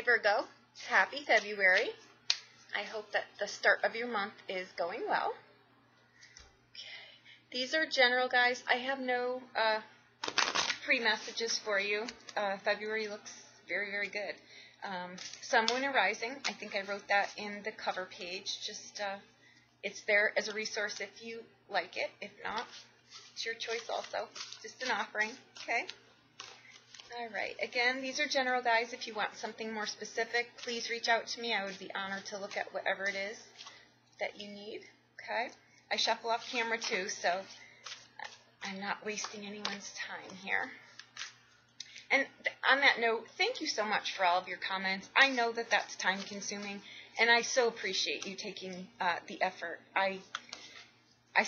Virgo. Happy February. I hope that the start of your month is going well. Okay. These are general, guys. I have no pre-messages for you. February looks very, very good. Sun, Moon, and Rising. I think I wrote that in the cover page. Just it's there as a resource if you like it. If not, it's your choice also. Just an offering. Okay. All right. Again, these are general, guys. If you want something more specific, please reach out to me. I would be honored to look at whatever it is that you need. Okay. I shuffle off camera too, so I'm not wasting anyone's time here. And on that note, thank you so much for all of your comments. I know that that's time consuming, and I so appreciate you taking the effort. I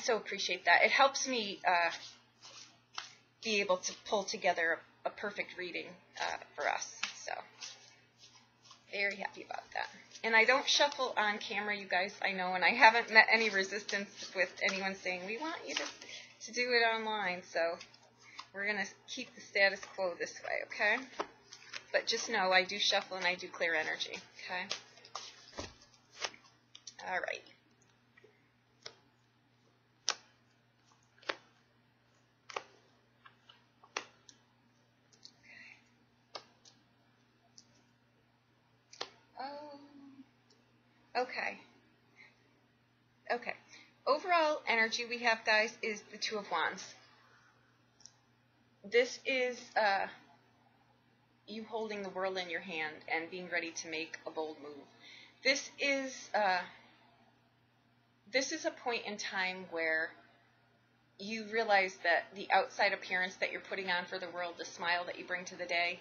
so appreciate that. It helps me be able to pull together a perfect reading for us. So, very happy about that. And I don't shuffle on camera, you guys, I know, and I haven't met any resistance with anyone saying, we want you to do it online. So, we're going to keep the status quo this way, okay? But just know I do shuffle and I do clear energy, okay? All right. Okay. Overall energy we have, guys, is the Two of Wands. This is you holding the world in your hand and being ready to make a bold move. This is a point in time where you realize that the outside appearance that you're putting on for the world, the smile that you bring to the day,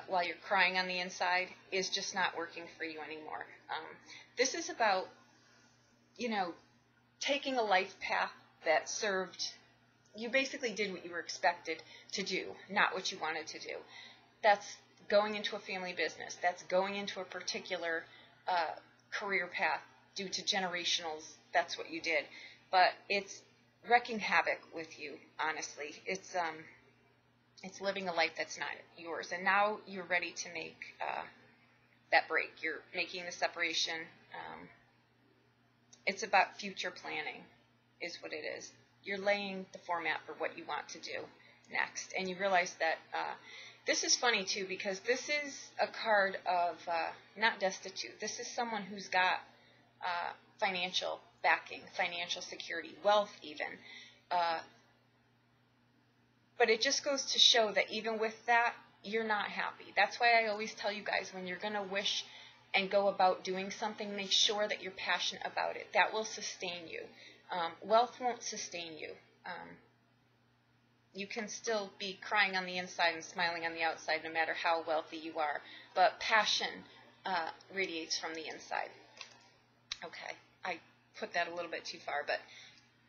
while you're crying on the inside, is just not working for you anymore. This is about, taking a life path that served, you basically did what you were expected to do, not what you wanted to do. That's going into a family business. That's going into a particular career path due to generationals. That's what you did. But it's wreaking havoc with you, honestly. It's living a life that's not yours. And now you're ready to make that break. You're making the separation. It's about future planning is what it is. You're laying the format for what you want to do next. And you realize that this is funny, too, because this is a card of not destitute. This is someone who's got financial backing, financial security, wealth even. But it just goes to show that even with that, you're not happy. That's why I always tell you guys, when you're going to wish and go about doing something, make sure that you're passionate about it. That will sustain you. Wealth won't sustain you. You can still be crying on the inside and smiling on the outside no matter how wealthy you are. But passion radiates from the inside. Okay, I put that a little bit too far,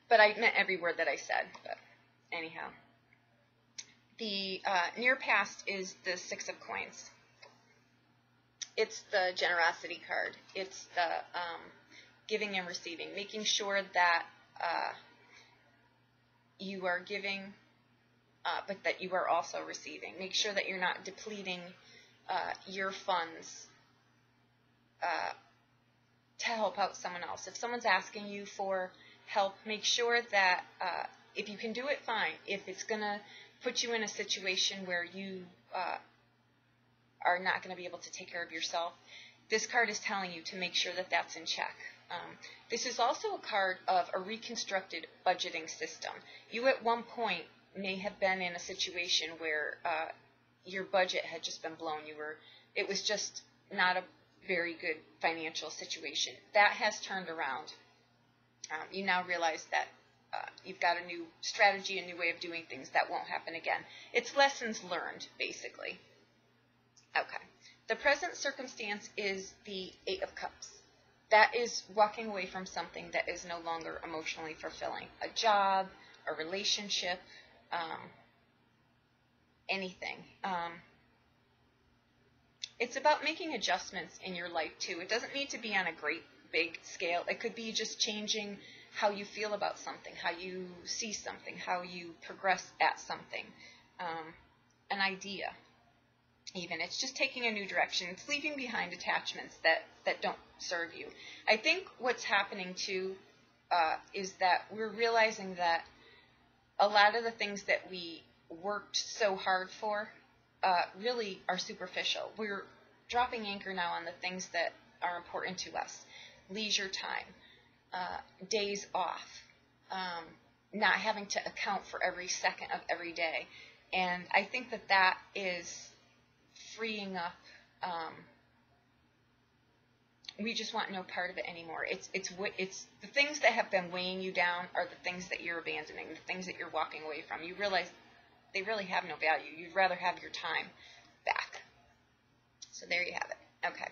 but I meant every word that I said. But anyhow. The near past is the Six of Coins. It's the generosity card. It's the giving and receiving, making sure that you are giving, but that you are also receiving. Make sure that you're not depleting your funds to help out someone else. If someone's asking you for help, make sure that if you can do it, fine. If it's going to put you in a situation where you are not going to be able to take care of yourself, this card is telling you to make sure that that's in check. This is also a card of a reconstructed budgeting system. You at one point may have been in a situation where your budget had just been blown. It was just not a very good financial situation. That has turned around. You now realize that you've got a new strategy, a new way of doing things. That won't happen again. It's lessons learned, basically. Okay. The present circumstance is the Eight of Cups. That is walking away from something that is no longer emotionally fulfilling. A job, a relationship, anything. It's about making adjustments in your life, too. It doesn't need to be on a great big scale. It could be just changing how you feel about something, how you see something, how you progress at something, an idea. even. It's just taking a new direction. It's leaving behind attachments that don't serve you. I think what's happening too is that we're realizing that a lot of the things that we worked so hard for really are superficial. We're dropping anchor now on the things that are important to us. Leisure time, days off, not having to account for every second of every day. And I think that that is freeing up. We just want no part of it anymore. It's the things that have been weighing you down are the things that you're abandoning, the things that you're walking away from. You realize they really have no value. You'd rather have your time back. So there you have it. Okay.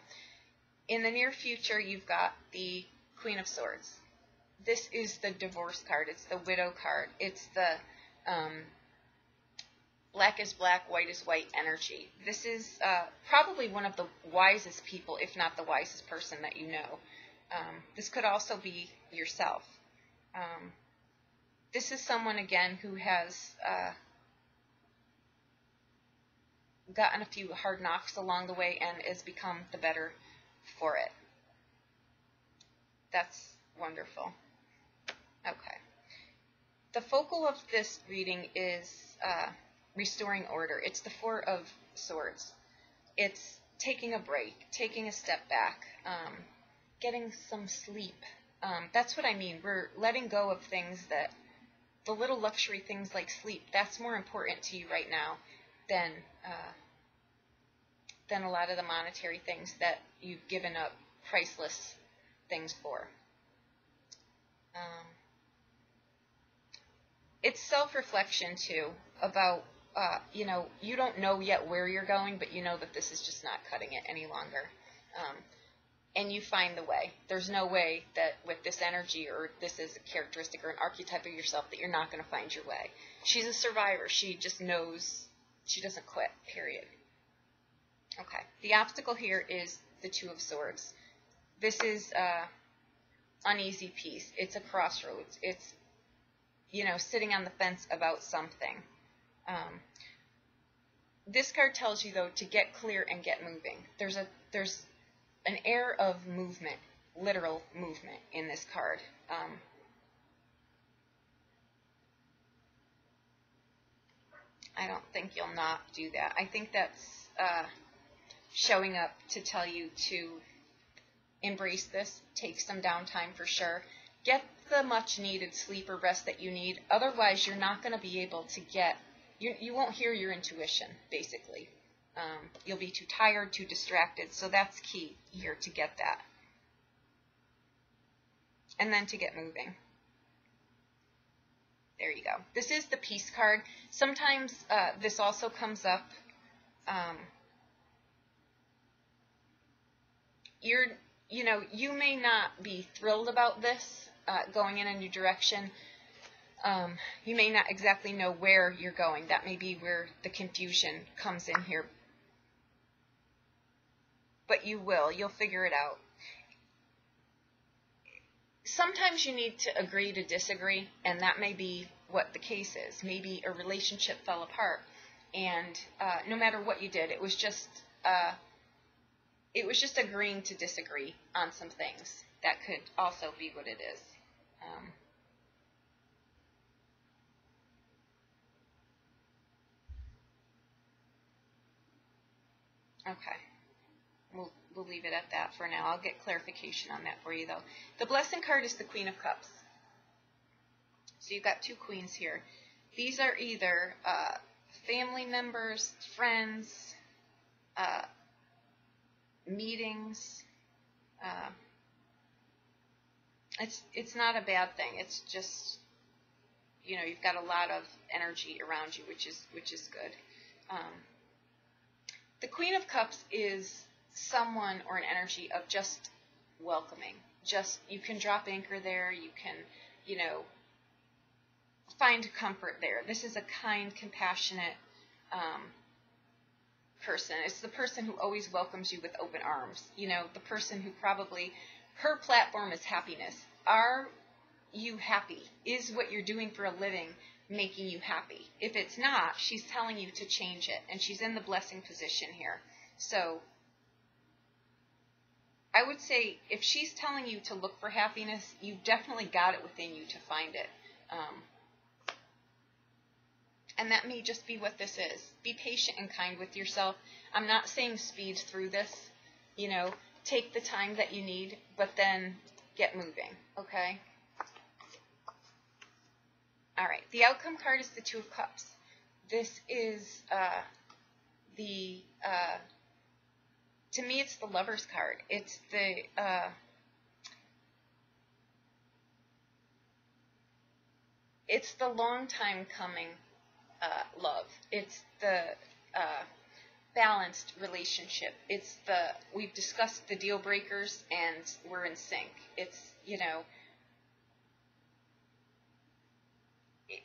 In the near future, you've got the Queen of Swords. This is the divorce card. It's the widow card. It's the black is black, white is white energy. This is probably one of the wisest people, if not the wisest person that you know. This could also be yourself. This is someone, again, who has gotten a few hard knocks along the way and has become the better for it. That's wonderful. Okay. The focal of this reading is restoring order. It's the Four of Swords. It's taking a break, taking a step back, getting some sleep. That's what I mean. We're letting go of things that, the little luxury things like sleep, that's more important to you right now than a lot of the monetary things that you've given up priceless things for. It's self-reflection, too, about, you don't know yet where you're going, but you know that this is just not cutting it any longer. And you find the way. There's no way that with this energy, or this is a characteristic or an archetype of yourself, that you're not going to find your way. She's a survivor. She just knows she doesn't quit, period. Okay. The obstacle here is the Two of Swords. This is uneasy peace. It's a crossroads. It's, sitting on the fence about something. This card tells you, though, to get clear and get moving. There's an air of movement, literal movement in this card. I don't think you'll not do that. I think that's showing up to tell you to embrace this, take some downtime for sure. Get the much needed sleep or rest that you need. Otherwise, you're not going to be able to get, you won't hear your intuition, basically. You'll be too tired, too distracted. So that's key here, to get that. And then to get moving. There you go. This is the Peace card. Sometimes this also comes up. You may not be thrilled about this going in a new direction. You may not exactly know where you're going. That may be where the confusion comes in here. But you will. You'll figure it out. Sometimes you need to agree to disagree, and that may be what the case is. Maybe a relationship fell apart, and no matter what you did, it was just agreeing to disagree on some things. That could also be what it is. Okay. We'll leave it at that for now. I'll get clarification on that for you, though. The Blessing card is the Queen of Cups. So you've got two queens here. These are either family members, friends, meetings. It's not a bad thing. It's just, you've got a lot of energy around you, which is good. The Queen of Cups is someone or an energy of just welcoming. You can drop anchor there. You can, find comfort there. This is a kind, compassionate person. It's the person who always welcomes you with open arms. The person who probably, her platform is happiness. Our you happy? Is what you're doing for a living making you happy? If it's not, she's telling you to change it, and she's in the blessing position here. So I would say if she's telling you to look for happiness, you've definitely got it within you to find it. And that may just be what this is. Be patient and kind with yourself. I'm not saying speed through this. You know, take the time that you need, but then get moving, okay? All right, the outcome card is the Two of Cups. This is to me, it's the Lover's card. It's the long time coming love. It's the balanced relationship. It's we've discussed the deal breakers and we're in sync. It's, you know,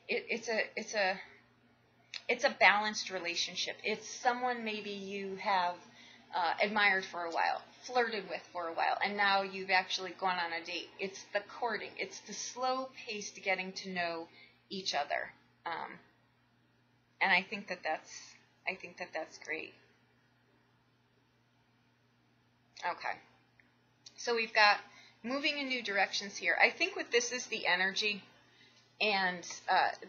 it's a balanced relationship. It's someone maybe you have admired for a while, flirted with for a while, and now you've actually gone on a date. It's the courting. It's the slow-paced getting to know each other. And I think that that's great. Okay. So we've got moving in new directions here. I think with this is the energy, and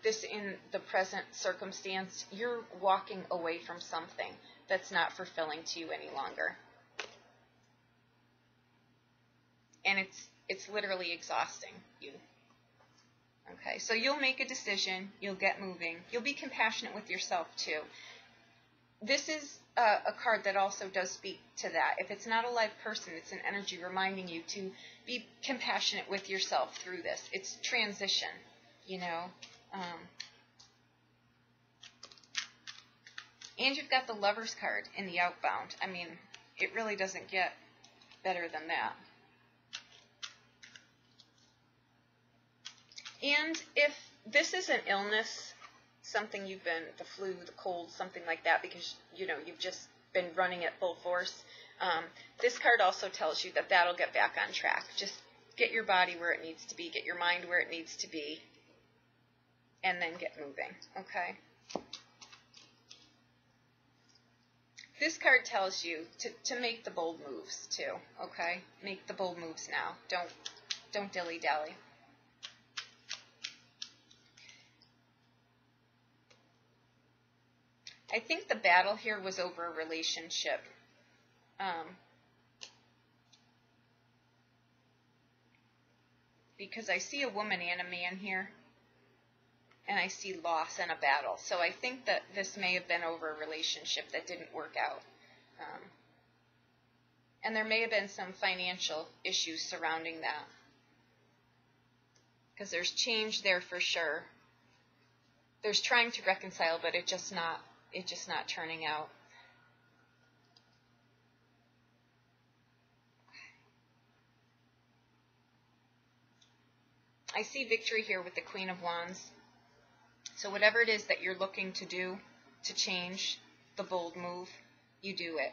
this in the present circumstance, you're walking away from something that's not fulfilling to you any longer. And it's literally exhausting you. Okay, so you'll make a decision, you'll get moving, you'll be compassionate with yourself too. This is a card that also does speak to that. If it's not a live person, it's an energy reminding you to be compassionate with yourself through this. It's transition, you know. And you've got the Lover's card in the outbound. I mean, it really doesn't get better than that. And if this is an illness, something you've been, the flu, the cold, something like that, because, you know, you've just been running at full force, this card also tells you that that'll get back on track. Just get your body where it needs to be, get your mind where it needs to be, and then get moving, okay? This card tells you to make the bold moves, too, okay? Make the bold moves now. Don't dilly-dally. I think the battle here was over a relationship. Because I see a woman and a man here, and I see loss and a battle. So I think that this may have been over a relationship that didn't work out. And there may have been some financial issues surrounding that. Because there's change there for sure. There's trying to reconcile, but it's just not turning out. I see victory here with the Queen of Wands. So whatever it is that you're looking to do to change, the bold move, you do it.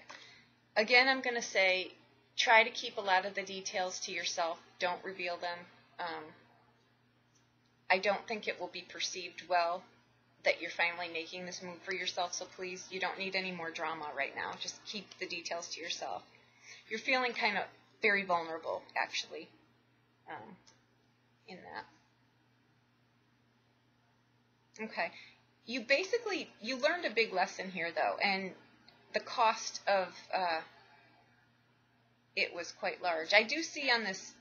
Again, I'm going to say, try to keep a lot of the details to yourself. Don't reveal them. I don't think it will be perceived well that you're finally making this move for yourself, so please, you don't need any more drama right now. Just keep the details to yourself. You're feeling kind of very vulnerable, actually, in that. Okay. You learned a big lesson here, though, and the cost of it was quite large. I do see on this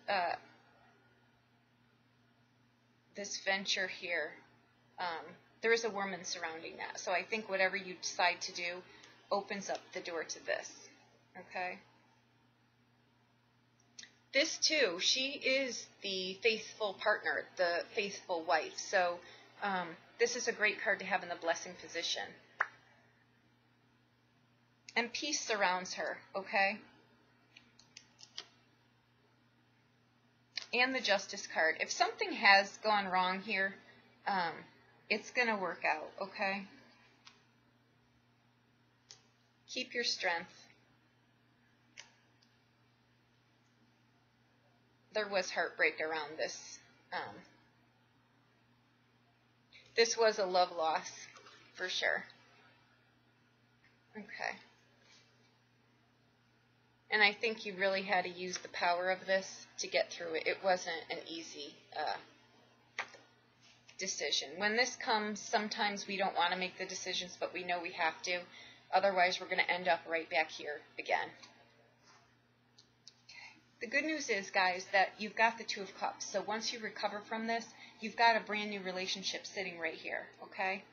this venture here, there is a woman surrounding that. So I think whatever you decide to do opens up the door to this. Okay? This, too, she is the faithful partner, the faithful wife. So this is a great card to have in the blessing position. And peace surrounds her, okay? And the Justice card. If something has gone wrong here, it's going to work out, okay? Keep your strength. There was heartbreak around this This was a love loss, for sure. Okay. And I think you really had to use the power of this to get through it. It wasn't an easy decision. When this comes, sometimes we don't want to make the decisions, but we know we have to. Otherwise, we're going to end up right back here again. The good news is, guys, that you've got the Two of Cups. So once you recover from this, you've got a brand new relationship sitting right here, okay?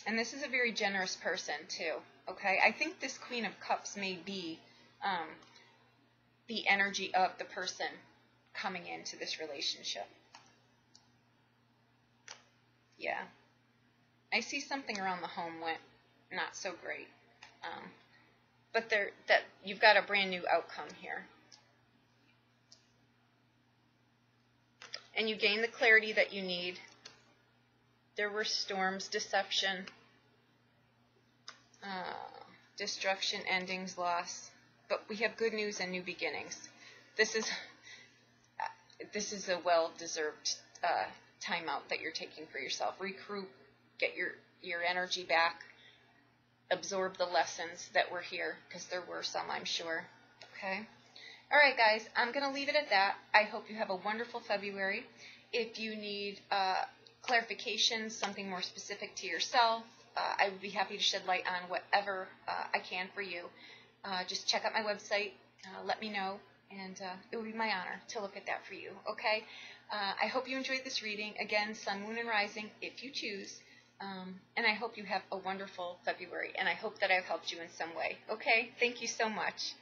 And this is a very generous person, too, okay? I think this Queen of Cups may be the energy of the person coming into this relationship. Yeah. I see something around the home went not so great. But that you've got a brand new outcome here. And you gain the clarity that you need. There were storms, deception, destruction, endings, loss. But we have good news and new beginnings. This is a well-deserved timeout that you're taking for yourself. Regroup, get your energy back. Absorb the lessons that were here, because there were some, I'm sure. Okay? All right, guys, I'm going to leave it at that. I hope you have a wonderful February. If you need clarification, something more specific to yourself, I would be happy to shed light on whatever I can for you. Just check out my website. Let me know, and it would be my honor to look at that for you. Okay? I hope you enjoyed this reading. Again, Sun, Moon, and Rising, if you choose. And I hope you have a wonderful February, and I hope that I've helped you in some way. Okay? Thank you so much.